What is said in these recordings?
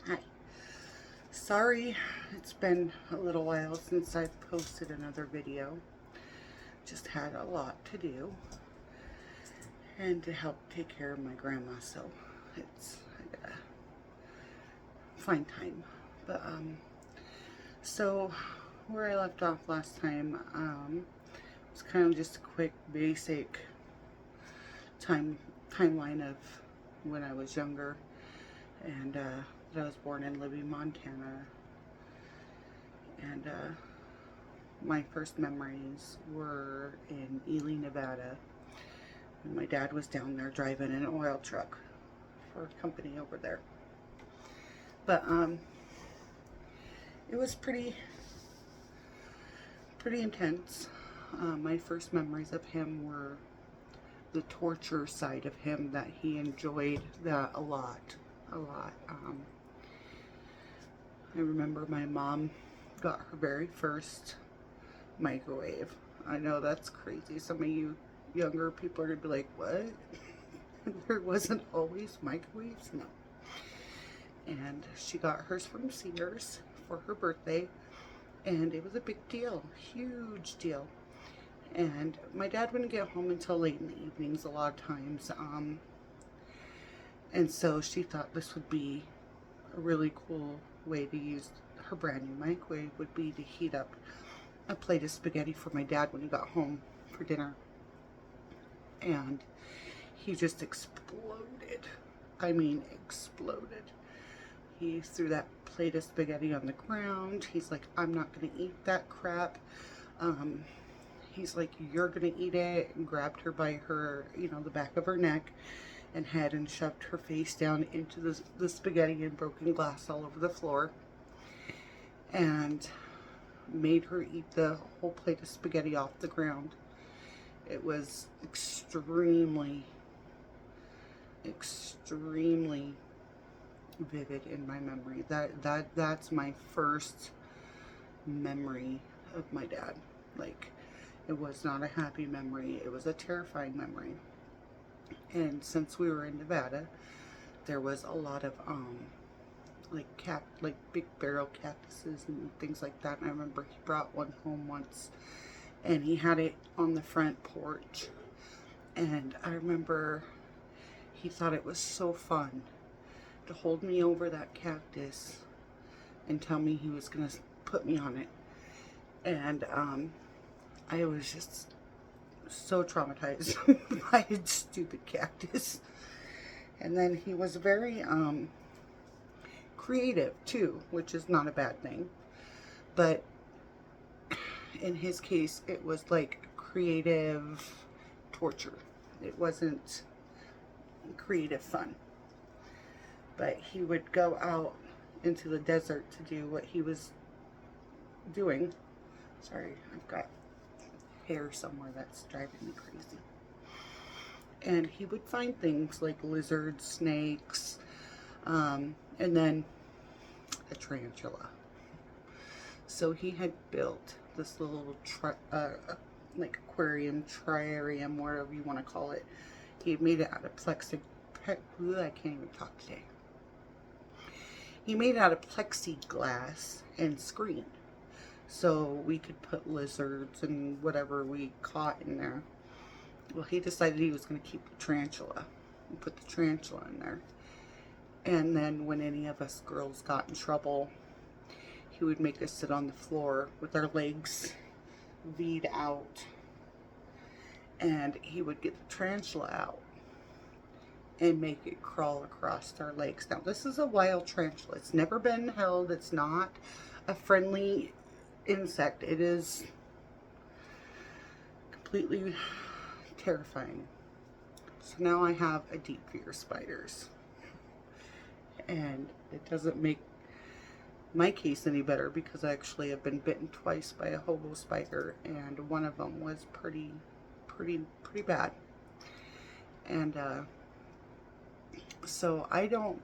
Hi. Sorry, it's been a little while since I've posted another video. Just had a lot to do and to help take care of my grandma, so I gotta find time. So where I left off last time, was kind of just a quick basic timeline of when I was younger, and that I was born in Libby, Montana, and my first memories were in Ely, Nevada, when my dad was down there driving an oil truck for a company over there. But it was pretty intense. My first memories of him were the torture side of him, that he enjoyed that a lot. I remember my mom got her very first microwave. I know that's crazy. Some of you younger people are gonna be like, what? There wasn't always microwaves? No. And she got hers from Sears for her birthday, and it was a big deal, huge deal. And my dad wouldn't get home until late in the evenings a lot of times, and so she thought this would be a really cool way to use her brand new microwave, would be to heat up a plate of spaghetti for my dad when he got home for dinner. And he just exploded. I mean, exploded. He threw that plate of spaghetti on the ground. He's like, I'm not gonna eat that crap. He's like, you're gonna eat it, and grabbed her by her, the back of her neck and head, and shoved her face down into the spaghetti and broken glass all over the floor, and made her eat the whole plate of spaghetti off the ground. It was extremely vivid in my memory. That's my first memory of my dad. Like, it was not a happy memory, it was a terrifying memory. And since we were in Nevada, there was a lot of like big barrel cactuses and things like that. And I remember he brought one home once, and he had it on the front porch. And I remember he thought it was so fun to hold me over that cactus and tell me he was gonna put me on it. And I was just so traumatized by his stupid cactus. And then he was very creative too, which is not a bad thing. But in his case, it was like creative torture. It wasn't creative fun. But he would go out into the desert to do what he was doing. Sorry, I've got hair somewhere that's driving me crazy. And he would find things like lizards, snakes, and then a tarantula. So he had built this little like aquarium, triarium, whatever you want to call it. He had made it out of I can't even talk today. He made it out of plexiglass and screen, so we could put lizards and whatever we caught in there. Well, he decided he was going to keep the tarantula and put the tarantula in there. And then when any of us girls got in trouble, he would make us sit on the floor with our legs V'd out, and he would get the tarantula out and make it crawl across our legs. Now, this is a wild tarantula. It's never been held. It's not a friendly insect. It is completely terrifying. So now I have a deep fear of spiders. And it doesn't make my case any better, because I actually have been bitten twice by a hobo spider, and one of them was pretty bad. And so I don't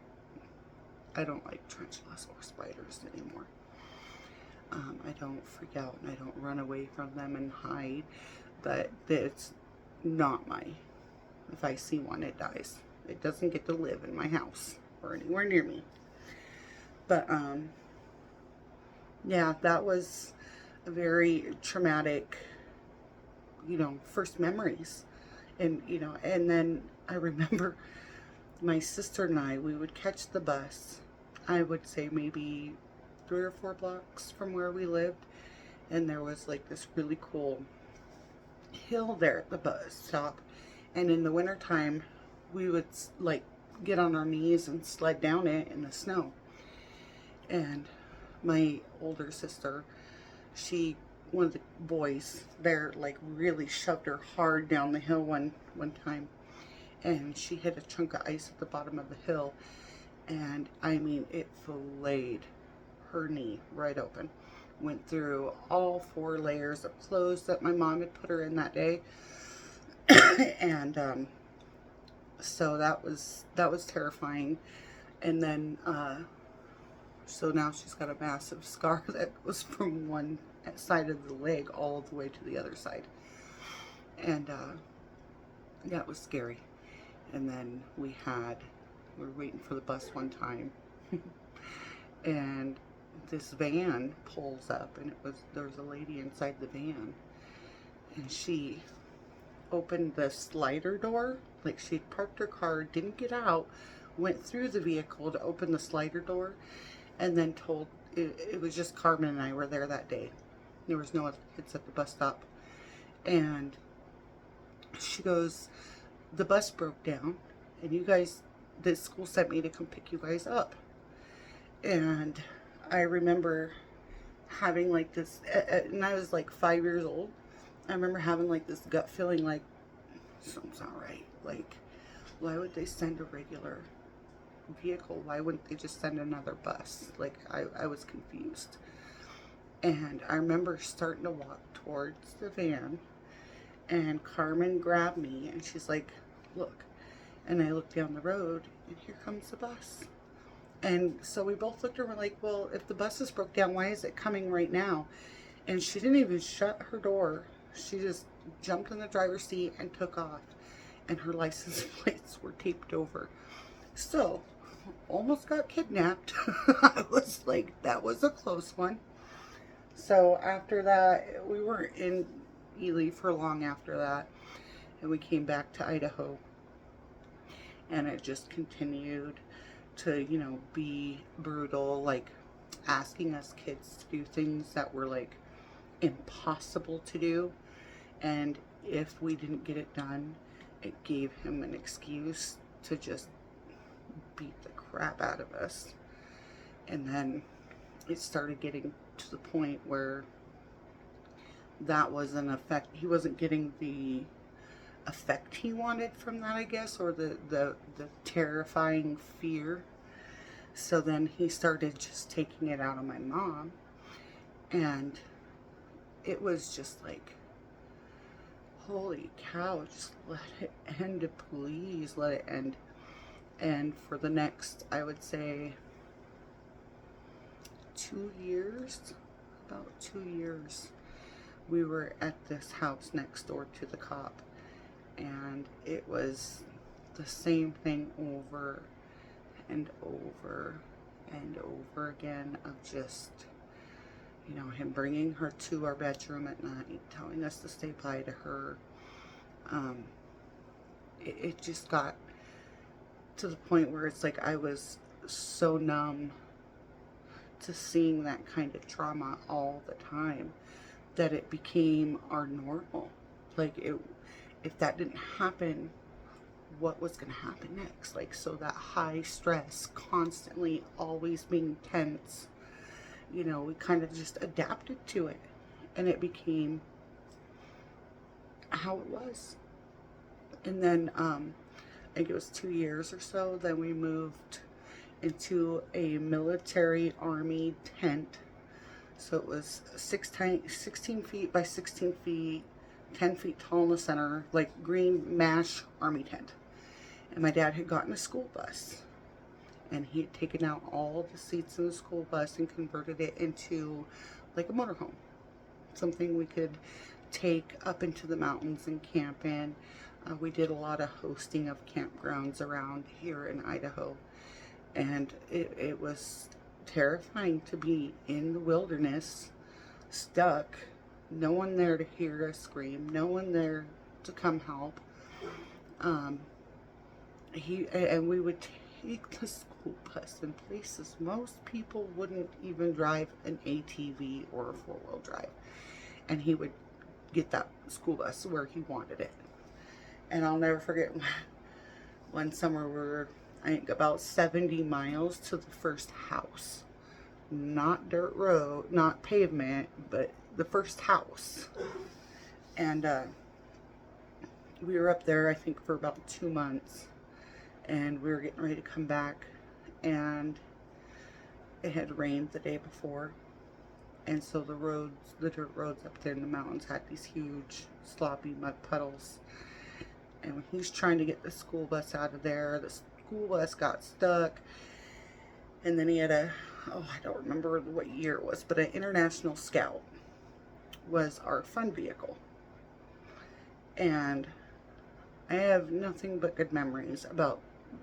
like tarantulas or spiders anymore. I don't freak out and I don't run away from them and hide, but it's not if I see one, it dies. It doesn't get to live in my house or anywhere near me. But yeah, that was a very traumatic, first memories. And and then I remember my sister and I, we would catch the bus, I would say maybe 3 or 4 blocks from where we lived, and there was like this really cool hill there at the bus stop. And in the wintertime, we would like get on our knees and sled down it in the snow. And my older sister, one of the boys there, like really shoved her hard down the hill one time, and she hit a chunk of ice at the bottom of the hill, and I mean, it filleted her knee right open. Went through all 4 layers of clothes that my mom had put her in that day. And so that was terrifying. And then so now she's got a massive scar that goes from one side of the leg all the way to the other side. And yeah, it was scary. And then we were waiting for the bus one time, and this van pulls up, and there was a lady inside the van, and she opened the slider door, like she'd parked her car, didn't get out, went through the vehicle to open the slider door, and then it was just Carmen and I were there that day. There was no other kids at the bus stop. And she goes, the bus broke down, and the school sent me to come pick you guys up. And I remember having like this, and I was like 5 years old. I remember having like this gut feeling like something's not right. Like, why would they send a regular vehicle? Why wouldn't they just send another bus? Like, I was confused. And I remember starting to walk towards the van, and Carmen grabbed me, and she's like, look. And I looked down the road, and here comes the bus. And so we both looked at her and we're like, well, if the bus is broke down, why is it coming right now? And she didn't even shut her door. She just jumped in the driver's seat and took off. And her license plates were taped over. So, almost got kidnapped. I was like, that was a close one. So after that, we weren't in Ely for long after that. And we came back to Idaho. And it just continued to, be brutal, like asking us kids to do things that were like impossible to do. And if we didn't get it done, it gave him an excuse to just beat the crap out of us. And then it started getting to the point where that was an effect. He wasn't getting the effect he wanted from that, I guess, or the terrifying fear. So then he started just taking it out on my mom, and it was just like, holy cow, just let it end, please let it end. And for the next, I would say 2 years, about 2 years, we were at this house next door to the cop. And it was the same thing over and over and over again of just, him bringing her to our bedroom at night, telling us to stay by to her. It just got to the point where it's like I was so numb to seeing that kind of trauma all the time that it became our normal. Like, if that didn't happen, what was going to happen next? Like, so that high stress, constantly always being tense, we kind of just adapted to it, and it became how it was. And then I think it was 2 years or so, then we moved into a military army tent. So it was 16 feet by 16 feet, 10 feet tall in the center, like green mesh army tent. And my dad had gotten a school bus, and he had taken out all the seats in the school bus and converted it into like a motorhome, something we could take up into the mountains and camp in. We did a lot of hosting of campgrounds around here in Idaho, and it was terrifying to be in the wilderness, stuck, no one there to hear us scream, no one there to come help. Um, and we would take the school bus in places most people wouldn't even drive an ATV or a four-wheel drive. And he would get that school bus where he wanted it. And I'll never forget one summer we were, I think, about 70 miles to the first house. Not dirt road, not pavement, but the first house. And we were up there, I think, for about 2 months. And we were getting ready to come back. And it had rained the day before. And so the roads, the dirt roads up there in the mountains had these huge, sloppy mud puddles. And when he's trying to get the school bus out of there, the school bus got stuck. And then he had I don't remember what year it was, but an International Scout was our fun vehicle. And I have nothing but good memories about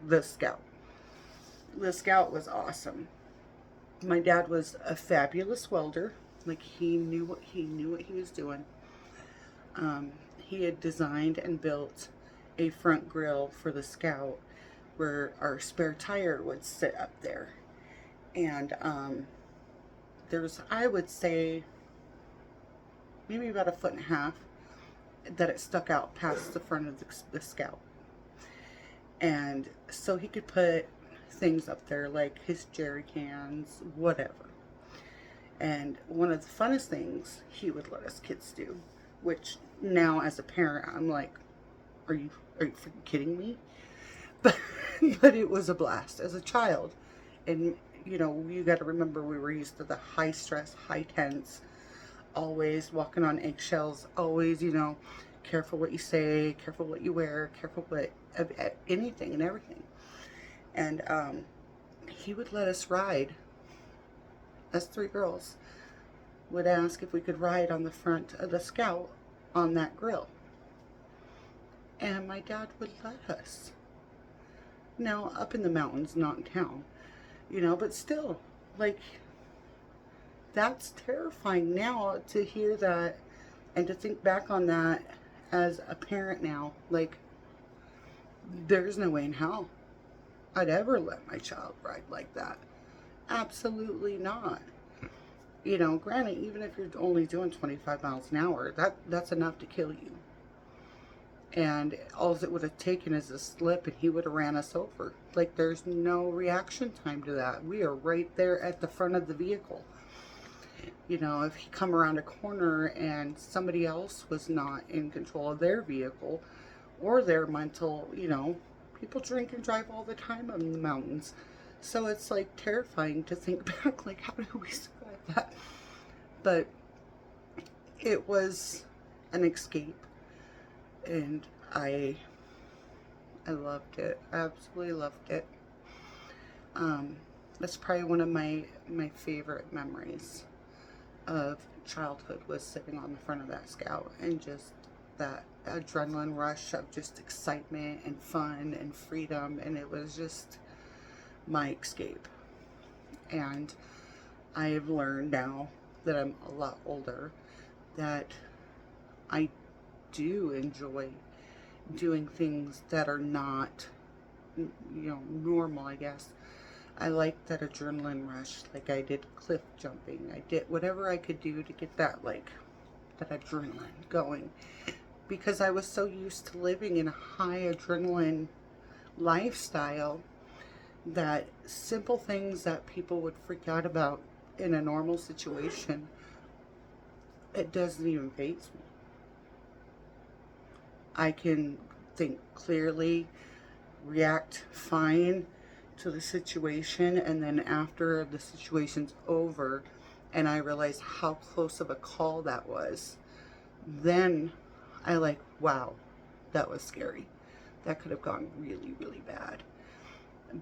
the Scout. The Scout was awesome. My dad was a fabulous welder. Like, he knew what he was doing. He had designed and built a front grill for the Scout where our spare tire would sit up there. And there's, I would say, maybe about 1.5 feet that it stuck out past the front of the Scout. And so he could put things up there like his jerry cans, whatever. And one of the funnest things he would let us kids do, which now as a parent I'm like, are you freaking kidding me? But it was a blast as a child. And you know, you got to remember, we were used to the high stress, high tense, always walking on eggshells, always, you know, careful what you say, careful what you wear, careful what, anything and everything. And he would let us ride. Us 3 girls would ask if we could ride on the front of the Scout on that grill. And my dad would let us. Now, up in the mountains, not in town, you know, but still, like, that's terrifying now to hear that and to think back on that as a parent now. Like, there's no way in hell I'd ever let my child ride like that. Absolutely not. You know, granted, even if you're only doing 25 miles an hour, that's enough to kill you. And all it would have taken is a slip and he would have ran us over. Like, there's no reaction time to that. We are right there at the front of the vehicle. You know, if he come around a corner and somebody else was not in control of their vehicle or their mental, you know, people drink and drive all the time in the mountains. So it's like terrifying to think back, like, how did we survive that? But it was an escape. And I loved it. I absolutely loved it. That's probably one of my favorite memories of childhood, was sitting on the front of that Scout and just that adrenaline rush of just excitement and fun and freedom. And it was just my escape. And I have learned now that I'm a lot older that I do enjoy doing things that are not, you know, normal, I guess. I like that adrenaline rush. Like, I did cliff jumping. I did whatever I could do to get that, like, that adrenaline going. Because I was so used to living in a high adrenaline lifestyle that simple things that people would freak out about in a normal situation, it doesn't even faze me. I can think clearly, react fine to the situation, and then after the situation's over and I realize how close of a call that was, then I like, wow, that was scary. That could have gone really, really bad.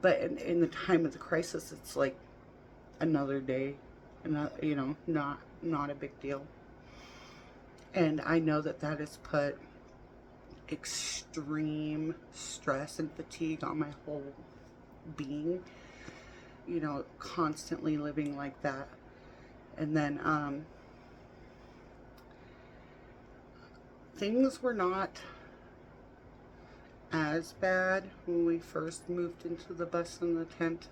But in the time of the crisis, it's like another day, and you know, not a big deal. And I know that has put extreme stress and fatigue on my whole being. you know, constantly living like that. And then things were not as bad when we first moved into the bus and the tent,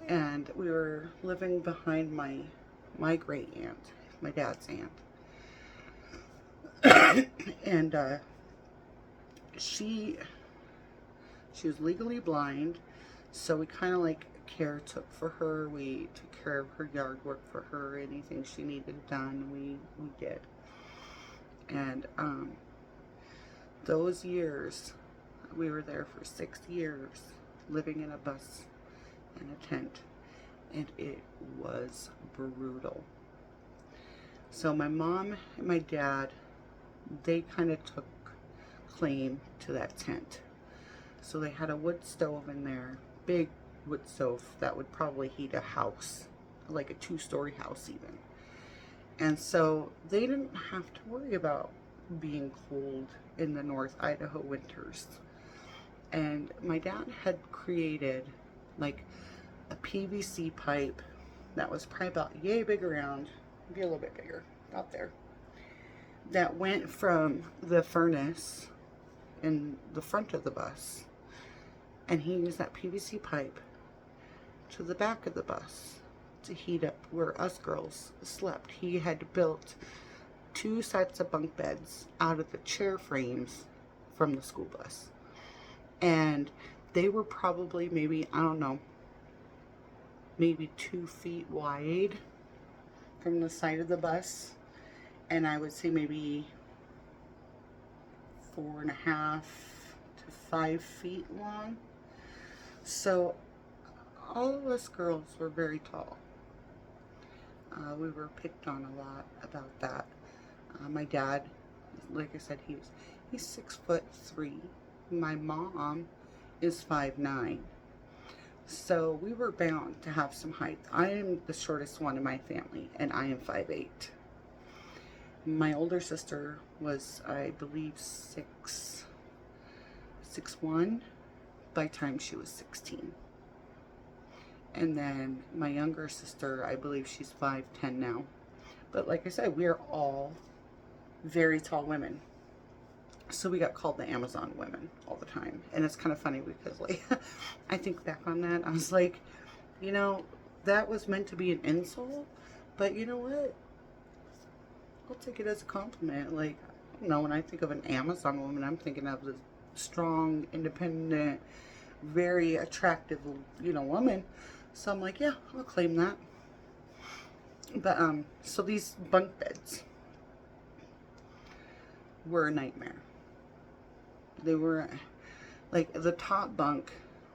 and we were living behind my great aunt, my dad's aunt. And she was legally blind, so we kind of like care took for her. We took care of her yard work for her. Anything she needed done, we did. And those years, we were there for 6 years, living in a bus and a tent, and it was brutal. So my mom and my dad, they kind of took claim to that tent. So they had a wood stove in there, big wood stove that would probably heat a house, like a 2-story house even. And so they didn't have to worry about being cold in the North Idaho winters. And my dad had created like a PVC pipe that was probably about yay big around, maybe a little bit bigger, out there, that went from the furnace in the front of the bus, and he used that PVC pipe to the back of the bus to heat up where us girls slept. He had built 2 sets of bunk beds out of the chair frames from the school bus, and they were probably maybe, I don't know, maybe 2 feet wide from the side of the bus, and I would say maybe 4.5 to 5 feet long. So all of us girls were very tall. We were picked on a lot about that. My dad, like I said, he's 6'3". My mom is 5'9". So we were bound to have some height. I am the shortest one in my family, and I am 5'8". My older sister was, I believe, 6'1" by the time she was 16. And then my younger sister, I believe she's 5'10" now. But like I said, we are all very tall women. So we got called the Amazon women all the time. And it's kind of funny because, like, I think back on that, I was like, you know, that was meant to be an insult. But you know what? I'll take it as a compliment. Like, I don't know, when I think of an Amazon woman, I'm thinking of the strong, independent, very attractive, you know, woman. So I'm like, yeah, I'll claim that. But, so these bunk beds were a nightmare. They were, like, the top bunk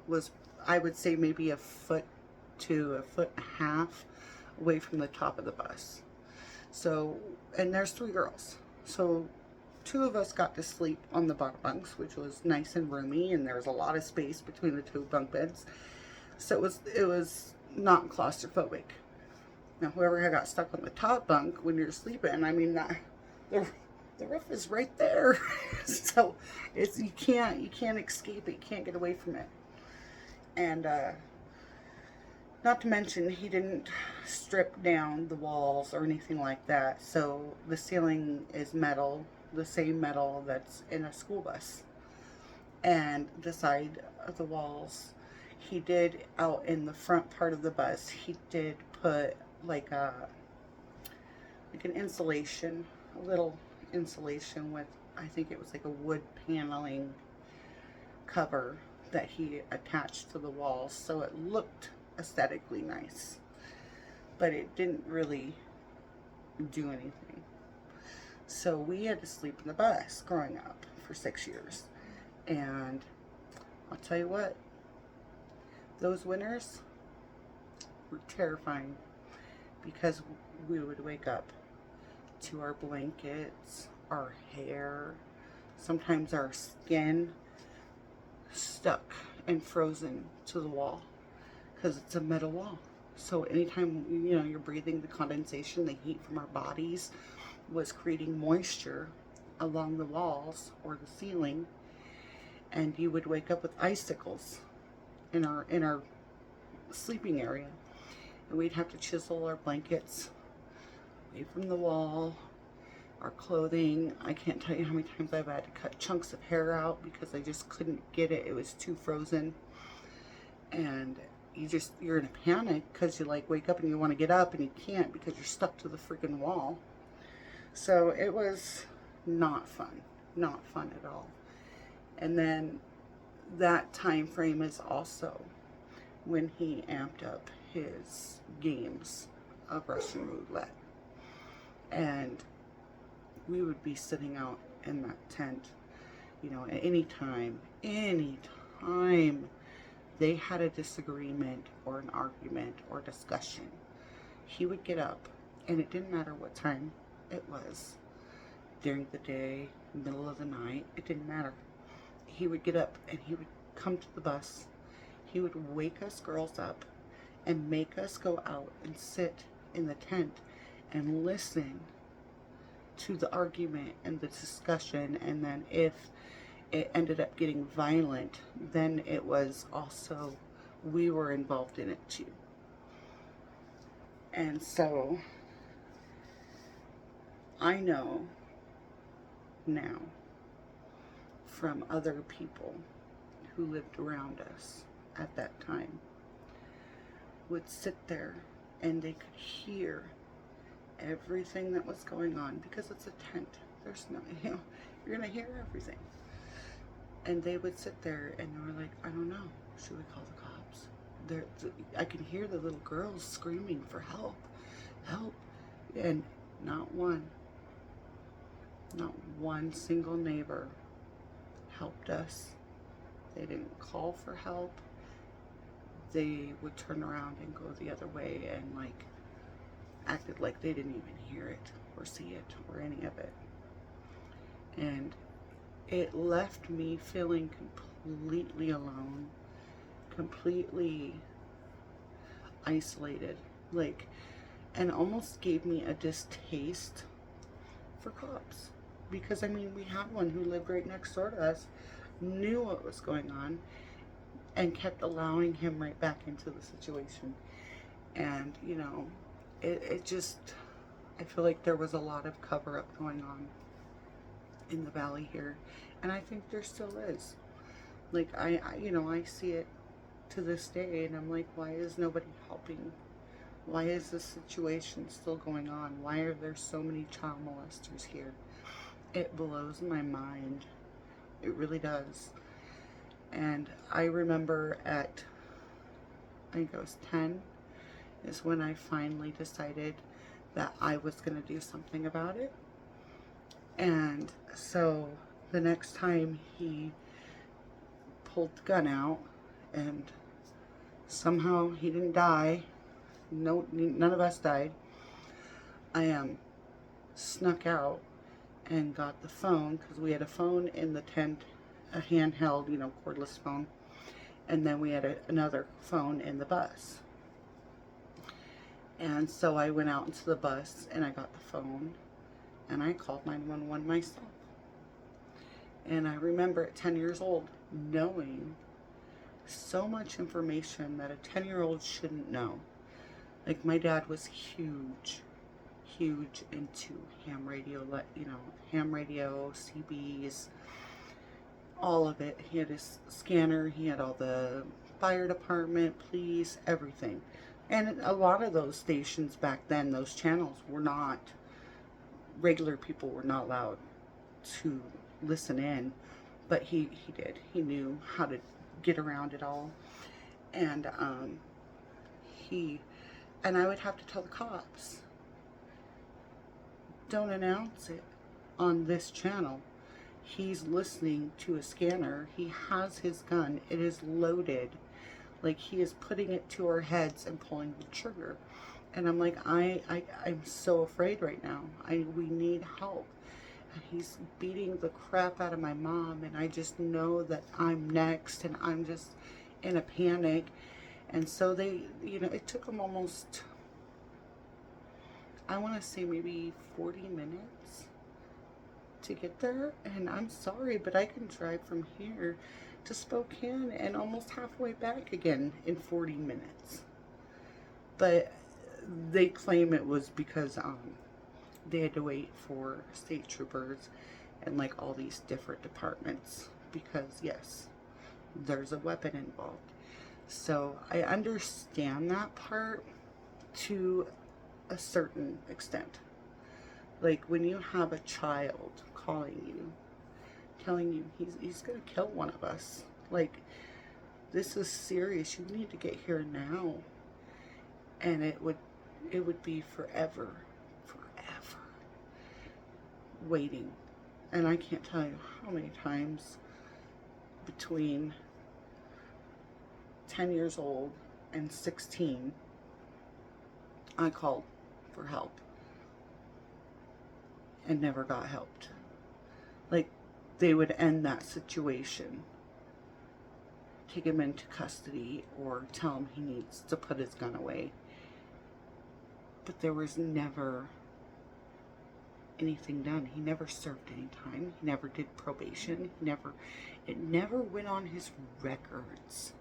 was, I would say, maybe a foot to 1.5 feet away from the top of the bus. So, and there's 3 girls. So 2 of us got to sleep on the bottom bunks, which was nice and roomy, and there was a lot of space between the 2 bunk beds. So it was not claustrophobic. Now, whoever had got stuck on the top bunk when you're sleeping, I mean, the roof is right there. So it's, you can't escape it. You can't get away from it. And not to mention, he didn't strip down the walls or anything like that. So the ceiling is metal, the same metal that's in a school bus. And the side of the walls, he did, out in the front part of the bus, he did put like an insulation, a little insulation with, I think it was like a wood paneling cover that he attached to the walls, so it looked aesthetically nice, but it didn't really do anything. So we had to sleep in the bus growing up for 6 years, and I'll tell you what, those winters were terrifying, because we would wake up to our blankets, our hair, sometimes our skin stuck and frozen to the wall, because it's a metal wall. So anytime, you know, you're breathing, the condensation, the heat from our bodies was creating moisture along the walls or the ceiling, and you would wake up with icicles in our sleeping area. And we'd have to chisel our blankets away from the wall, our clothing. I can't tell you how many times I've had to cut chunks of hair out because I just couldn't get it. It was too frozen. And you're in a panic because you like wake up and you want to get up and you can't because you're stuck to the freaking wall. So it was not fun. Not fun at all. And then that time frame is also when he amped up his games of Russian roulette. And we would be sitting out in that tent, at any time they had a disagreement or an argument or discussion, he would get up, and it didn't matter what time it was, during the day, middle of the night, it didn't matter. He would get up and he would come to the bus. He would wake us girls up and make us go out and sit in the tent and listen to the argument and the discussion. And then if it ended up getting violent, then it was also, we were involved in it too. And so I know now from other people who lived around us at that time would sit there and they could hear everything that was going on, because it's a tent. There's no, you're gonna hear everything. And they would sit there and they were like, I don't know, should we call the cops? I can hear the little girls screaming for help, help. And not one single neighbor helped us. They didn't call for help. They would turn around and go the other way and like acted like they didn't even hear it or see it or any of it. And it left me feeling completely alone, completely isolated, and almost gave me a distaste for cops. Because we had one who lived right next door to us, knew what was going on, and kept allowing him right back into the situation. And it just, I feel like there was a lot of cover-up going on in the valley here, and I think there still is. I see it to this day, and I'm like, why is nobody helping? Why is this situation still going on? Why are there so many child molesters here? It blows my mind. It really does. And I remember I think I was 10, is when I finally decided that I was going to do something about it. And so the next time he pulled the gun out, and somehow he didn't die, no, none of us died, I snuck out and got the phone, because we had a phone in the tent, a handheld, cordless phone, and then we had another phone in the bus. And so I went out into the bus and I got the phone and I called 911 myself. And I remember at 10 years old knowing so much information that a 10-year-old shouldn't know. Like, my dad was huge into ham radio, CBs, all of it. He had his scanner, he had all the fire department, police, everything. And a lot of those stations back then, those channels were not, regular people were not allowed to listen in, but he did. He knew how to get around it all. And and I would have to tell the cops, don't announce it on this channel. He's listening to a scanner. He has his gun. It is loaded. Like, he is putting it to our heads and pulling the trigger. And I'm like, I'm so afraid right now. We need help. And he's beating the crap out of my mom, and I just know that I'm next, and I'm just in a panic. And so they, it took them almost, I want to say maybe 40 minutes to get there. And I'm sorry, but I can drive from here to Spokane and almost halfway back again in 40 minutes. But they claim it was because they had to wait for state troopers and like all these different departments because yes, there's a weapon involved. So I understand that part to a certain extent. Like when you have a child calling you, telling you he's gonna kill one of us. Like, this is serious. You need to get here now. And it would be forever waiting. And I can't tell you how many times between 10 years old and 16 I called for help and never got helped. Like, they would end that situation, take him into custody, or tell him he needs to put his gun away. But there was never anything done. He never served any time. He never did probation. It never went on his records.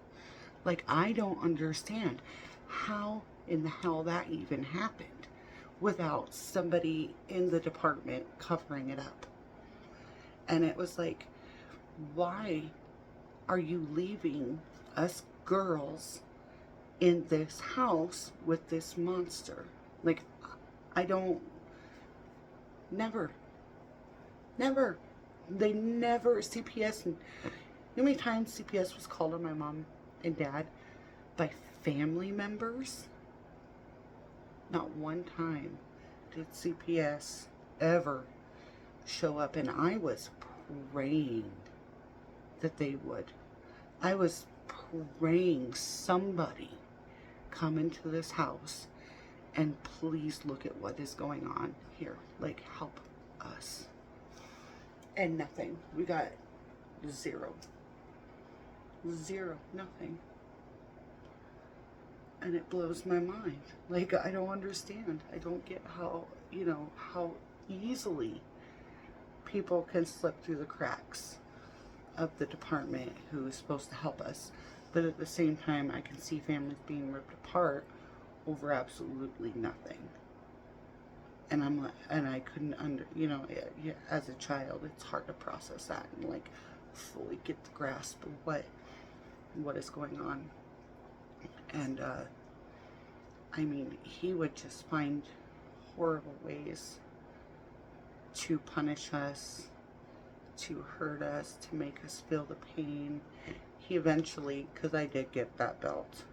Like, I don't understand how in the hell that even happened without somebody in the department covering it up. And it was like, why are you leaving us girls in this house with this monster? Like, I don't, never. They never, CPS, you know how many times CPS was called on my mom and dad by family members? Not one time did CPS ever show up, and I was praying that they would. I was praying somebody come into this house and please look at what is going on here. Like, help us. And nothing. We got zero, nothing. And it blows my mind. Like, I don't understand. I don't get how, how easily people can slip through the cracks of the department who is supposed to help us. But at the same time, I can see families being ripped apart over absolutely nothing. And I'm like, and I couldn't as a child, it's hard to process that and like fully get the grasp of what is going on. And I mean, he would just find horrible ways to punish us, to hurt us, to make us feel the pain. He eventually, because I did get that belt,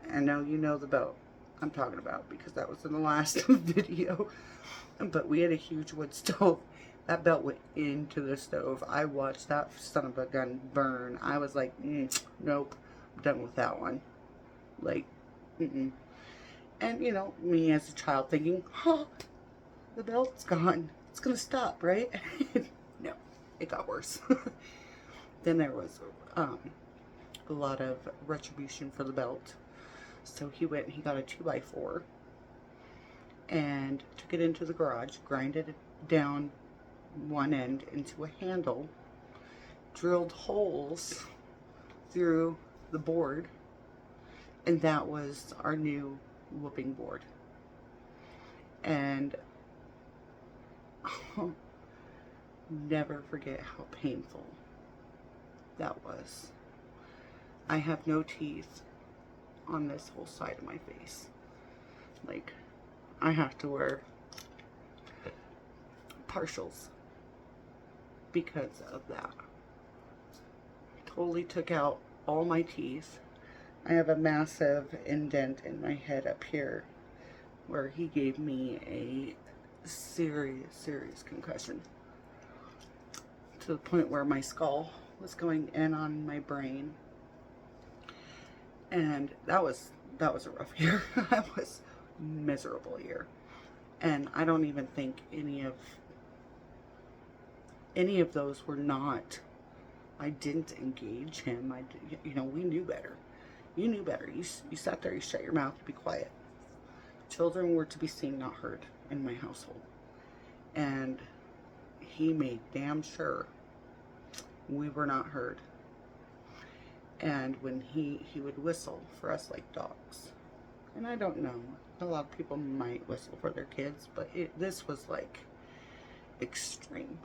and now you know the belt I'm talking about because that was in the last video, but we had a huge wood stove. That belt went into the stove. I watched that son of a gun burn. I was like, nope, I'm done with that one. Like, And me as a child thinking, the belt's gone. It's gonna stop, right? No, it got worse. Then there was a lot of retribution for the belt. So he got a 2x4 and took it into the garage, grinded it down one end into a handle, drilled holes through the board, and that was our new whooping board. And I'll never forget how painful that was. I have no teeth on this whole side of my face. Like, I have to wear partials because of that. Totally took out all my teeth. I have a massive indent in my head up here where he gave me a serious concussion to the point where my skull was going in on my brain. And that was a rough year. That was a miserable year. And I don't even think any of those were not, I didn't engage him. We knew better. You knew better. You sat there, you shut your mouth, to be quiet. Children were to be seen, not heard in my household. And he made damn sure we were not heard. And when he would whistle for us like dogs. And I don't know, a lot of people might whistle for their kids, but this was like extreme.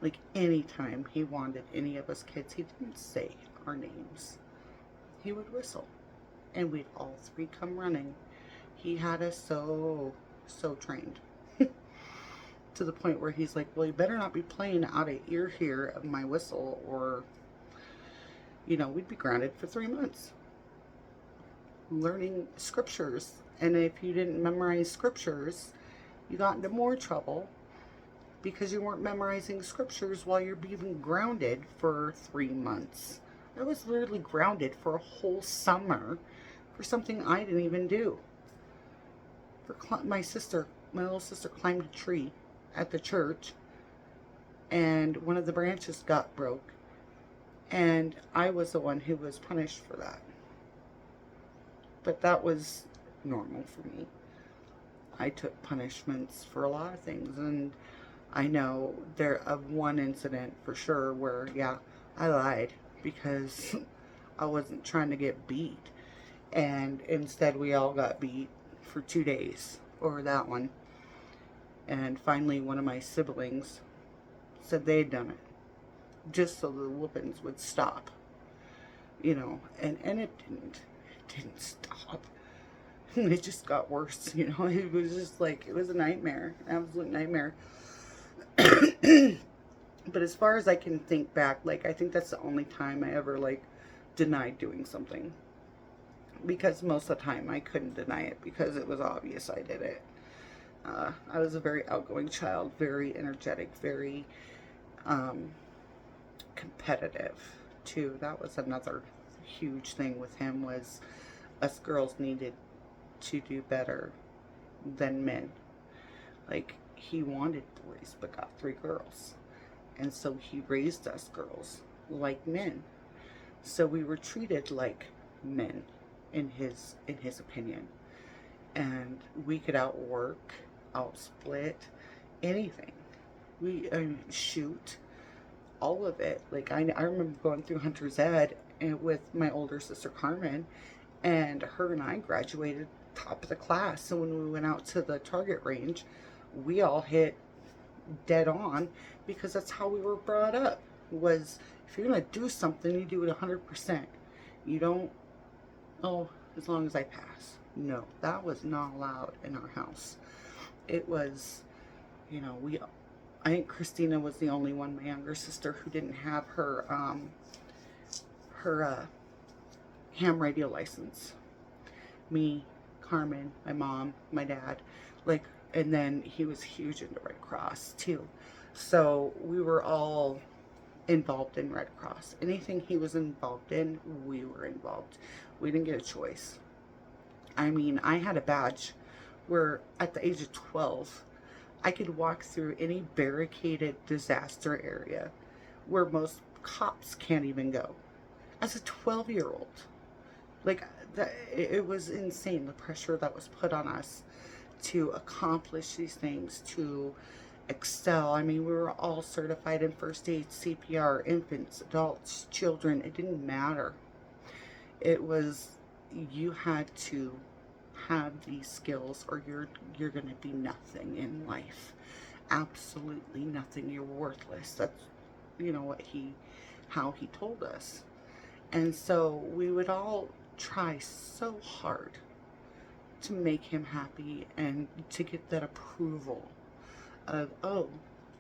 Like anytime he wanted any of us kids, he didn't say our names. He would whistle, and we'd all three come running. He had us so trained to the point where he's like, well, you better not be playing out of ear here of my whistle, or we'd be grounded for 3 months learning scriptures. And if you didn't memorize scriptures, you got into more trouble because you weren't memorizing scriptures while you're being grounded for 3 months. I was literally grounded for a whole summer for something I didn't even do. My little sister climbed a tree at the church, and one of the branches got broke, and I was the one who was punished for that. But that was normal for me. I took punishments for a lot of things, and I know of one incident for sure where, yeah, I lied because I wasn't trying to get beat, and instead we all got beat for 2 days over that one. And finally one of my siblings said they had done it just so the whoopings would stop, and it didn't stop. It just got worse. It was just like, it was a nightmare, an absolute nightmare. But as far as I can think back, I think that's the only time I ever denied doing something, because most of the time I couldn't deny it because it was obvious I did it. I was a very outgoing child, very energetic, very competitive too. That was another huge thing with him, was us girls needed to do better than men. He wanted boys but got 3 girls, and so he raised us girls like men, so we were treated like men in his opinion, and we could outwork, outsplit anything. We shoot, all of it. I remember going through Hunter's Ed with my older sister Carmen, and her and I graduated top of the class. So when we went out to the target range, we all hit dead on, because that's how we were brought up. Was, if you're gonna do something, you do it 100%. You don't, as long as I pass. No, that was not allowed in our house. It was, I think Christina was the only one, my younger sister, who didn't have her ham radio license. Me, Carmen, my mom, my dad, and then he was huge into Red Cross too. So we were all involved in Red Cross. Anything he was involved in, we were involved. We didn't get a choice. I had a badge where at the age of 12, I could walk through any barricaded disaster area where most cops can't even go. As a 12-year-old. It was insane, the pressure that was put on us to accomplish these things, to excel. We were all certified in first aid, CPR, infants, adults, children. It didn't matter. It was, you had to have these skills or you're going to be nothing in life. Absolutely nothing. You're worthless. That's how he told us. And so we would all try so hard to make him happy and to get that approval of, oh,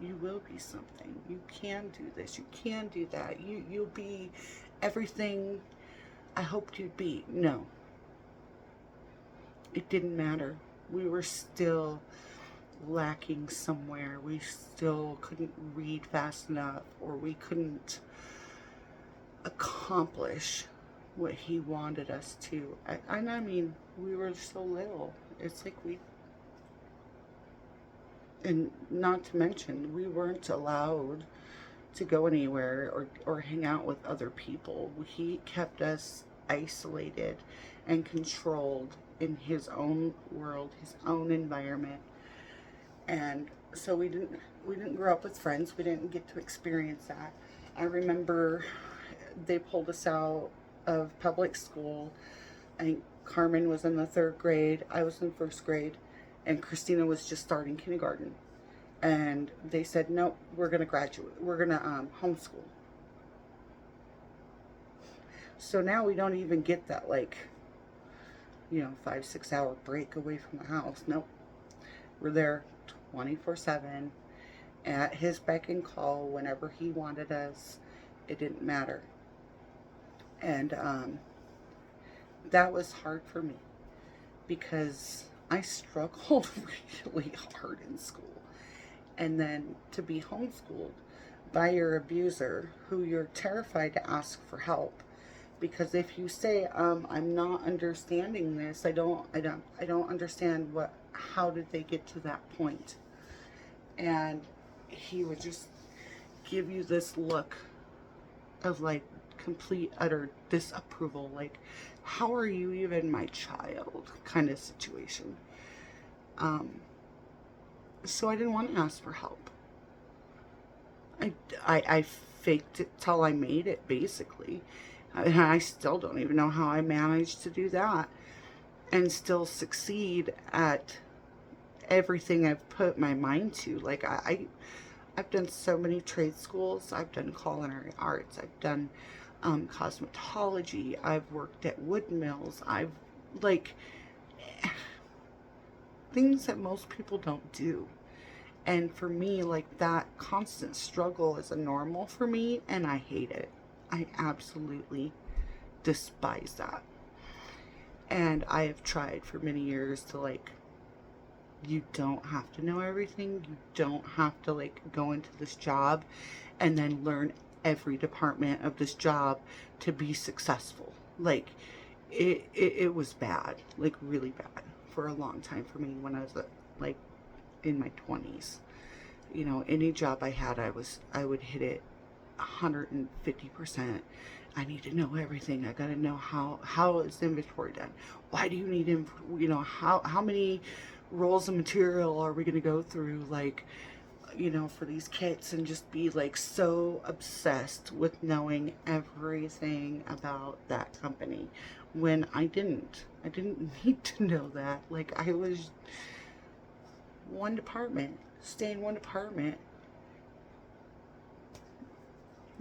you will be something. You can do this. You can do that. You'll be everything I hoped you'd be. No. It didn't matter. We were still lacking somewhere. We still couldn't read fast enough, or we couldn't accomplish what he wanted us to. We were so little. It's and not to mention, we weren't allowed to go anywhere or hang out with other people. He kept us isolated and controlled in his own world, his own environment. And so we didn't grow up with friends. We didn't get to experience that. I remember they pulled us out of public school. I think Carmen was in the 3rd grade, I was in 1st grade, and Christina was just starting kindergarten. And they said, nope, we're going to graduate. We're going to homeschool. So now we don't even get that, like, 5-6 hour break away from the house. Nope. We're there 24/7 at his beck and call whenever he wanted us. It didn't matter. And that was hard for me because I struggled really hard in school. And then to be homeschooled by your abuser, who you're terrified to ask for help, because if you say, I'm not understanding this, I don't understand how did they get to that point? And he would just give you this look of like complete utter disapproval, like, how are you even my child, kind of situation. So I didn't want to ask for help. I faked it till I made it, basically. I still don't even know how I managed to do that and still succeed at everything I've put my mind to. Like, I've done so many trade schools. I've done culinary arts. I've done cosmetology. I've worked at wood mills. I've, like, things that most people don't do. And for me, like, that constant struggle is a normal for me, and I hate it. I absolutely despise that. And I have tried for many years to, like, you don't have to know everything. You don't have to, like, go into this job and then learn every department of this job to be successful. Like, it was bad, like, really bad for a long time for me when I was, like, in my 20s. Any job I had, I would hit it 150%. I need to know everything. I got to know how is inventory done? Why do you need how many rolls of material are we going to go through, like, for these kits, and just be like so obsessed with knowing everything about that company when I didn't need to know that. Like, I was one department, stay in one department.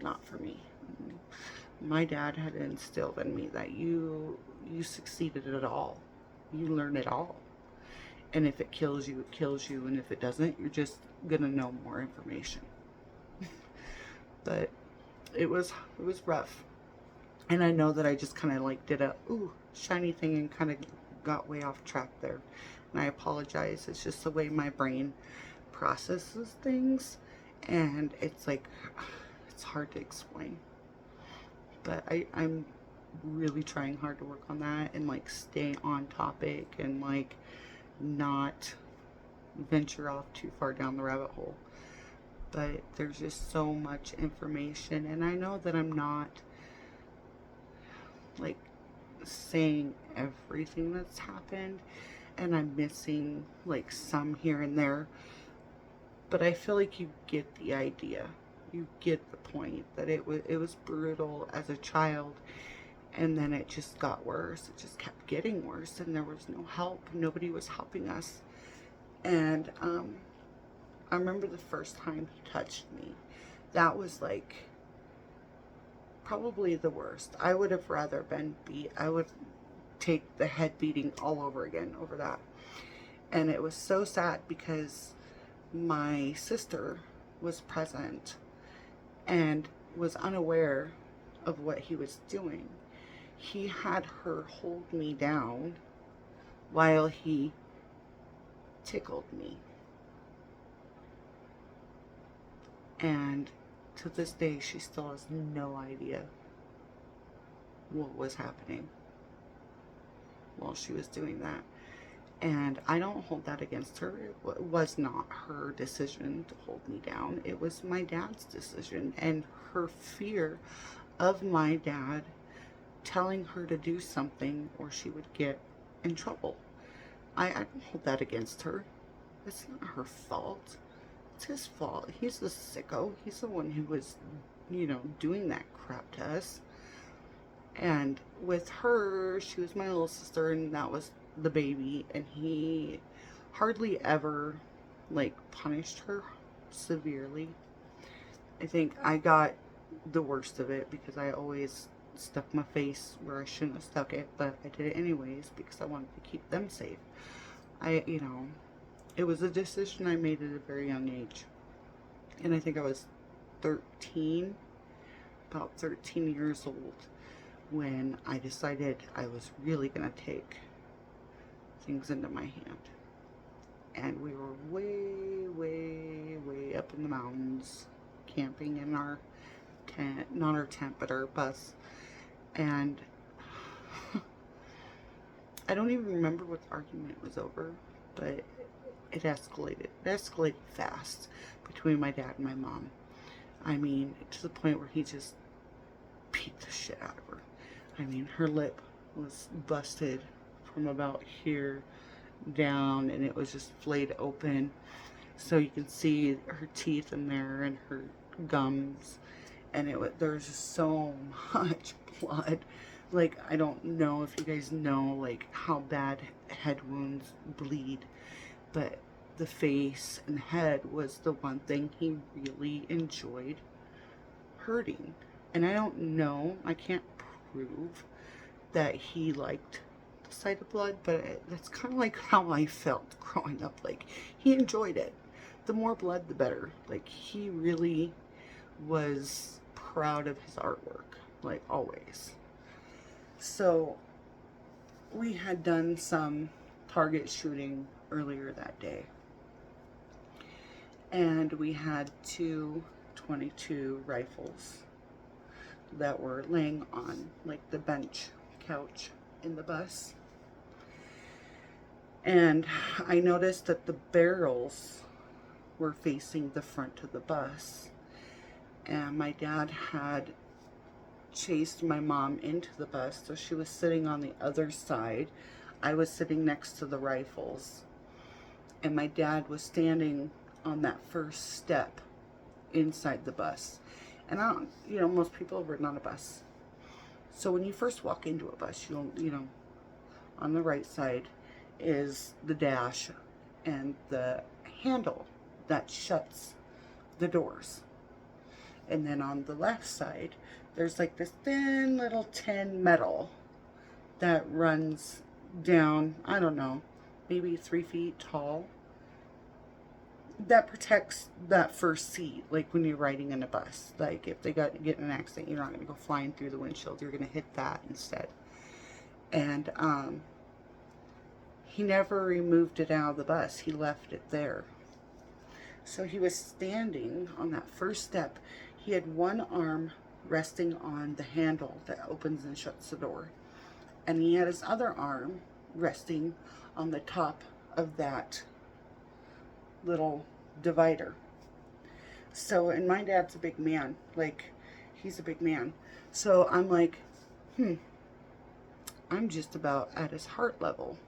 Not for me. My dad had instilled in me that you succeeded at all. You learn it all. And if it kills you, it kills you. And if it doesn't, you're just gonna know more information. But it was rough. And I know that I just kind of like did a shiny thing and kind of got way off track there. And I apologize. It's just the way my brain processes things, and it's like, it's hard to explain. But I'm really trying hard to work on that and, like, stay on topic and, like, not venture off too far down the rabbit hole. But there's just so much information, and I know that I'm not, like, saying everything that's happened, and I'm missing, like, some here and there. But I feel like you get the idea. You get the point that it was brutal as a child, and then it just got worse. It just kept getting worse, and there was no help. Nobody was helping us. And I remember the first time he touched me. That was, like, probably the worst. I would have rather been beat. I would take the head beating all over again over that. And it was so sad because my sister was present and was unaware of what he was doing. He had her hold me down while he tickled me. And to this day, she still has no idea what was happening while she was doing that. And I don't hold that against her. It was not her decision to hold me down. It was my dad's decision, and her fear of my dad telling her to do something or she would get in trouble. I don't hold that against her. It's not her fault. It's his fault. He's the sicko. He's the one who was, doing that crap to us. And with her, she was my little sister, and that was the baby. And he hardly ever, like, punished her severely. I think I got the worst of it because I always stuck my face where I shouldn't have stuck it, but I did it anyways because I wanted to keep them safe. It was a decision I made at a very young age. And I think I was 13, about 13 years old, when I decided I was really going to take things into my hand. And we were way, way, way up in the mountains, camping in our tent, not our tent, but our bus. And I don't even remember what the argument was over, but it escalated. It escalated fast between my dad and my mom. I mean, to the point where he just beat the shit out of her. I mean, her lip was busted from about here down, and it was just flayed open. So you can see her teeth in there and her gums. And there was just so much blood. Like, I don't know if you guys know, like, how bad head wounds bleed. But the face and head was the one thing he really enjoyed hurting. And I don't know, I can't prove that he liked the sight of blood, but that's kind of like how I felt growing up. Like, he enjoyed it. The more blood, the better. Like, he really was proud of his artwork, like, always. So we had done some target shooting earlier that day, and we had two .22 rifles that were laying on, like, the bench couch in the bus. And I noticed that the barrels were facing the front of the bus, and my dad had chased my mom into the bus, so she was sitting on the other side. I was sitting next to the rifles, and my dad was standing on that first step inside the bus. And I don't, most people have ridden on a bus. So when you first walk into a bus, on the right side is the dash and the handle that shuts the doors. And then on the left side, there's like this thin little tin metal that runs down, I don't know, maybe 3 feet tall, that protects that first seat. Like, when you're riding in a bus, like, if they get in an accident, you're not going to go flying through the windshield, you're going to hit that instead. And he never removed it out of the bus. He left it there. So he was standing on that first step. He had one arm resting on the handle that opens and shuts the door, and he had his other arm resting on the top of that little divider. So, and my dad's a big man, like, he's a big man. So I'm like, I'm just about at his heart level.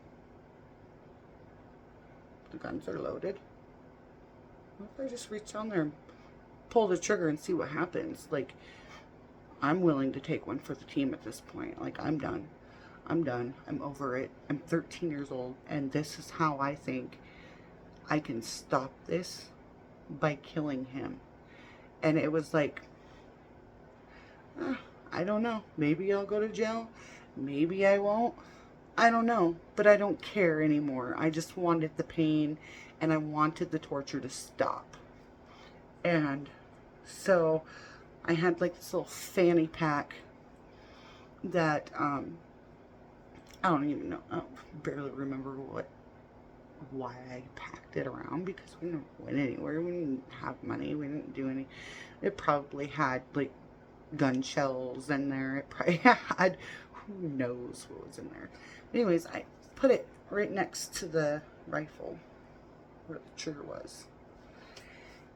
The guns are loaded. What if I just reach down there and pull the trigger and see what happens? Like, I'm willing to take one for the team at this point. Like, I'm done. I'm done. I'm over it. I'm 13 years old, and this is how I think I can stop this, by killing him. And it was like, I don't know. Maybe I'll go to jail. Maybe I won't. I don't know. But I don't care anymore. I just wanted the pain, and I wanted the torture to stop. And so I had like this little fanny pack that, I don't even know. I barely remember why I packed it around, because we didn't went anywhere. We didn't have money. We didn't do any. It probably had like gun shells in there. It probably had, who knows what was in there. Anyways, I put it right next to the rifle where the trigger was.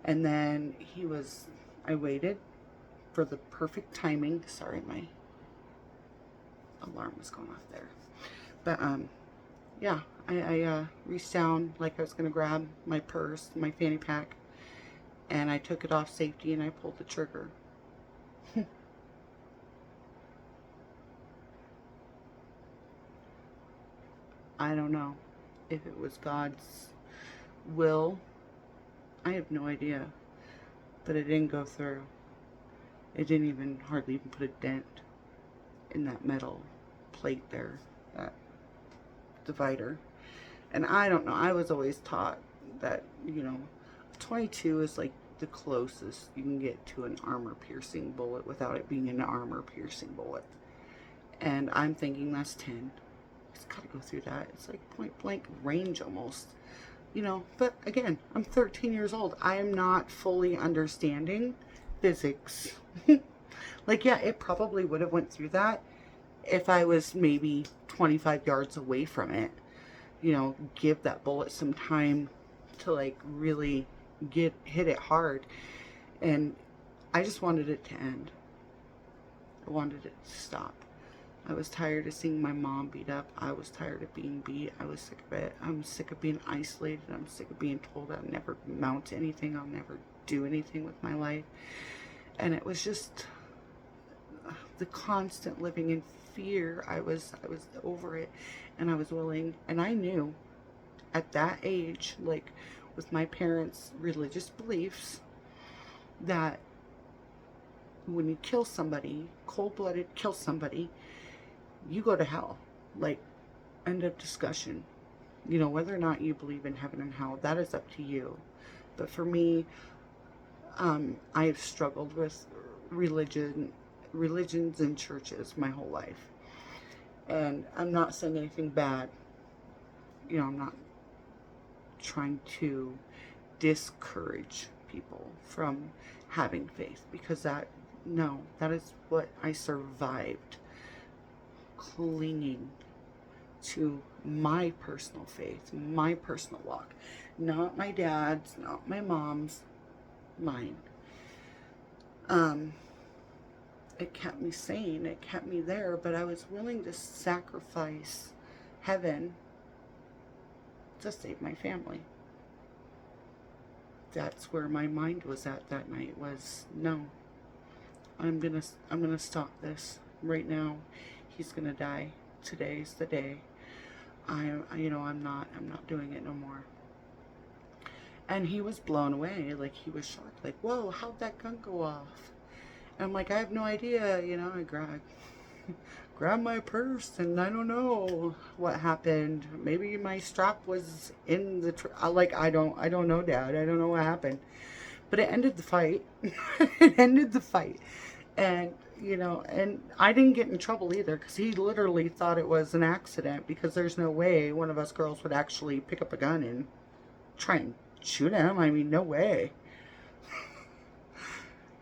And then I waited for the perfect timing. Sorry, my alarm was going off there. But, yeah, I reached down like I was going to grab my purse, my fanny pack, and I took it off safety and I pulled the trigger. I don't know if it was God's will. I have no idea. But it didn't go through. It didn't even hardly even put a dent in that metal plate there, that divider. And I don't know. I was always taught that, 22 is like the closest you can get to an armor piercing bullet without it being an armor piercing bullet. And I'm thinking that's 10. It's got to go through that. It's like point blank range almost. But again, I'm 13 years old. I am not fully understanding physics. Like, yeah, it probably would have went through that if I was maybe 25 yards away from it. Give that bullet some time to like really hit it hard. And I just wanted it to end. I wanted it to stop. I was tired of seeing my mom beat up. I was tired of being beat. I was sick of it. I'm sick of being isolated. I'm sick of being told I'll never amount to anything. I'll never do anything with my life. And it was just the constant living in fear. I was over it, and I was willing. And I knew at that age, like with my parents' religious beliefs, that when you kill somebody, cold-blooded kill somebody, you go to hell. Like, end of discussion. Whether or not you believe in heaven and hell, that is up to you. But for me, I've struggled with religions and churches my whole life. And I'm not saying anything bad. I'm not trying to discourage people from having faith, because that is what I survived, clinging to my personal faith, my personal walk, not my dad's, not my mom's, mine. It kept me sane, it kept me there, but I was willing to sacrifice heaven to save my family. That's where my mind was at that night, was no, I'm gonna stop this right now. He's gonna die. Today's the day. I'm not doing it no more. And he was blown away. Like, he was shocked. Like, whoa, how'd that gun go off? And I'm like, I have no idea. I grabbed my purse, and I don't know what happened. Maybe my strap was in the I don't know, Dad. I don't know what happened. But it ended the fight. It ended the fight. And and I didn't get in trouble either, because he literally thought it was an accident, because there's no way one of us girls would actually pick up a gun and try and shoot him. I mean, no way.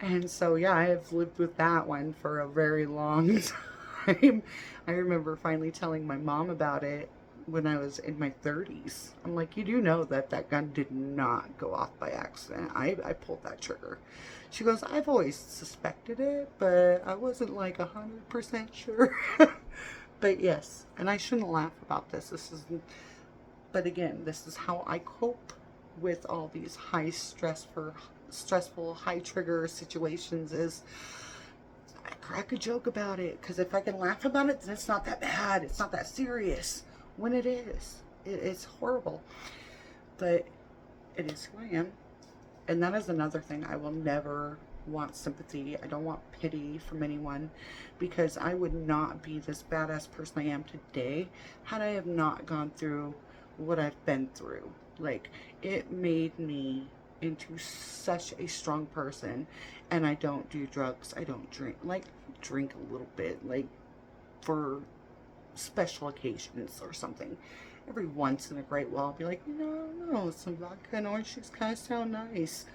And so, yeah, I have lived with that one for a very long time. I remember finally telling my mom about it when I was in my 30s. I'm like, you do know that that gun did not go off by accident. I pulled that trigger. She goes, I've always suspected it, but I wasn't like 100% sure. But yes, and I shouldn't laugh about this. But again, this is how I cope with all these stressful, high trigger situations, is I crack a joke about it, because if I can laugh about it, then it's not that bad. It's not that serious. When it is, it's horrible. But it is who I am. And that is another thing. I will never want sympathy. I don't want pity from anyone, because I would not be this badass person I am today had I have not gone through what I've been through. Like, it made me into such a strong person. And I don't do drugs. I don't drink. Like, drink a little bit, like for special occasions or something. Every once in a great while, I'll be like, no, some vodka and orange juice kind of sound nice.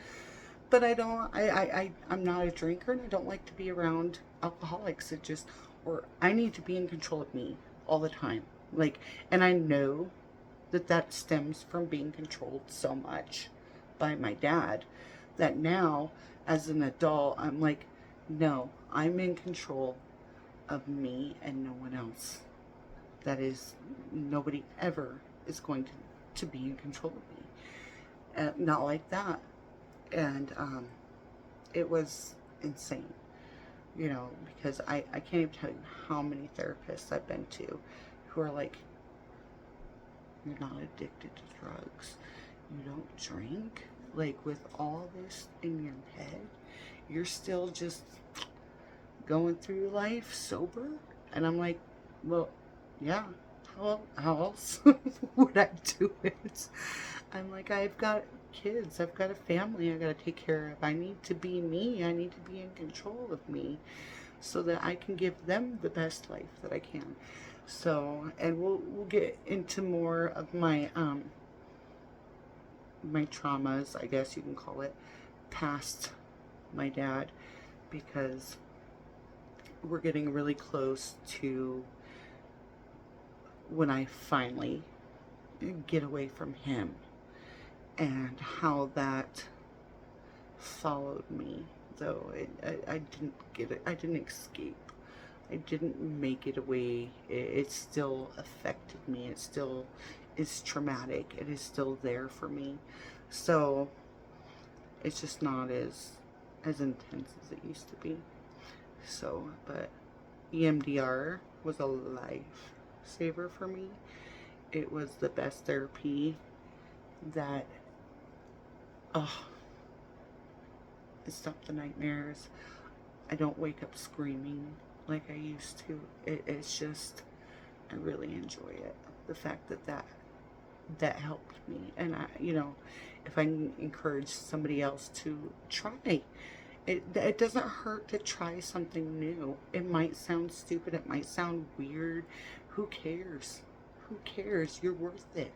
But I'm not a drinker, and I don't like to be around alcoholics. Or I need to be in control of me all the time. Like, and I know that stems from being controlled so much by my dad, that now, as an adult, I'm like, no, I'm in control of me and no one else. That is, nobody ever is going to be in control of me. Not like that. And it was insane, because I can't even tell you how many therapists I've been to who are like, You're not addicted to drugs. You don't drink. Like, with all this in your head, you're still just going through life sober? And I'm like, well, yeah. How else would I do it? I'm like, I've got kids. I've got a family I got to take care of. I need to be me. I need to be in control of me so that I can give them the best life that I can. So, and we'll get into more of my my traumas, I guess you can call it, past my dad, because we're getting really close to when I finally get away from him and how that followed me. Though I didn't get it, I didn't escape. I didn't make it away. It still affected me. It still is traumatic. It is still there for me. So it's just not as intense as it used to be. So, but EMDR was a lifesaver for me. It was the best therapy that, it stopped the nightmares. I don't wake up screaming like I used to. It's just, I really enjoy it. The fact that helped me. And if I can encourage somebody else to try, it doesn't hurt to try something new. It might sound stupid. It might sound weird. Who cares? Who cares? You're worth it.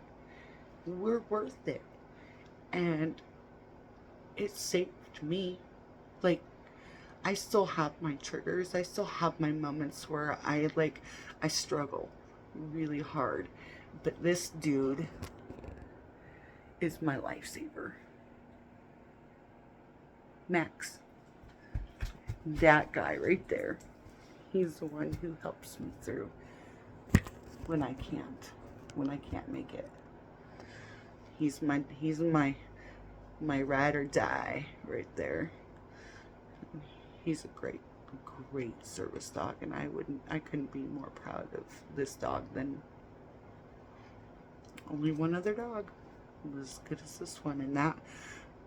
We're worth it. And it saved me. Like, I still have my triggers. I still have my moments where I struggle really hard. But this dude is my lifesaver. Max. That guy right there. He's the one who helps me through when I can't make it. He's my ride or die right there. He's a great service dog, and I couldn't be more proud of this dog than only one other dog as good as this one, and that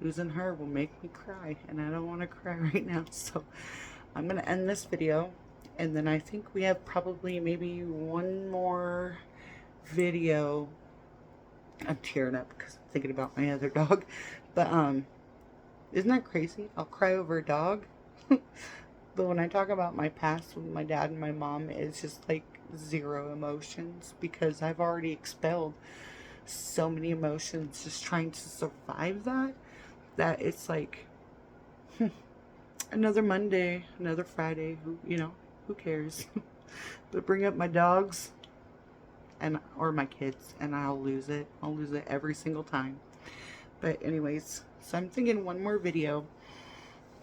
losing her will make me cry, and I don't want to cry right now. So I'm gonna end this video, and then I think we have probably maybe one more video. I'm tearing up because I'm thinking about my other dog, but isn't that crazy? I'll cry over a dog. But when I talk about my past with my dad and my mom, it's just like zero emotions, because I've already expelled so many emotions just trying to survive that it's like another Monday, another Friday, who cares? But bring up my dogs or my kids, and I'll lose it every single time. But anyways, so I'm thinking one more video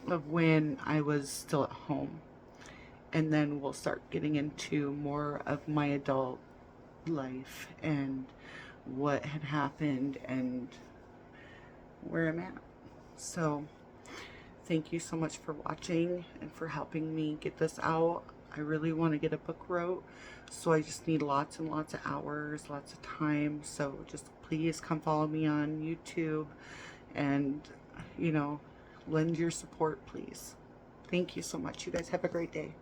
of when I was still at home, and then we'll start getting into more of my adult life and what had happened and where I'm at. So thank you so much for watching and for helping me get this out. I really want to get a book wrote, so I just need lots and lots of hours, lots of time. So just please come follow me on YouTube and lend your support, please. Thank you so much. You guys have a great day.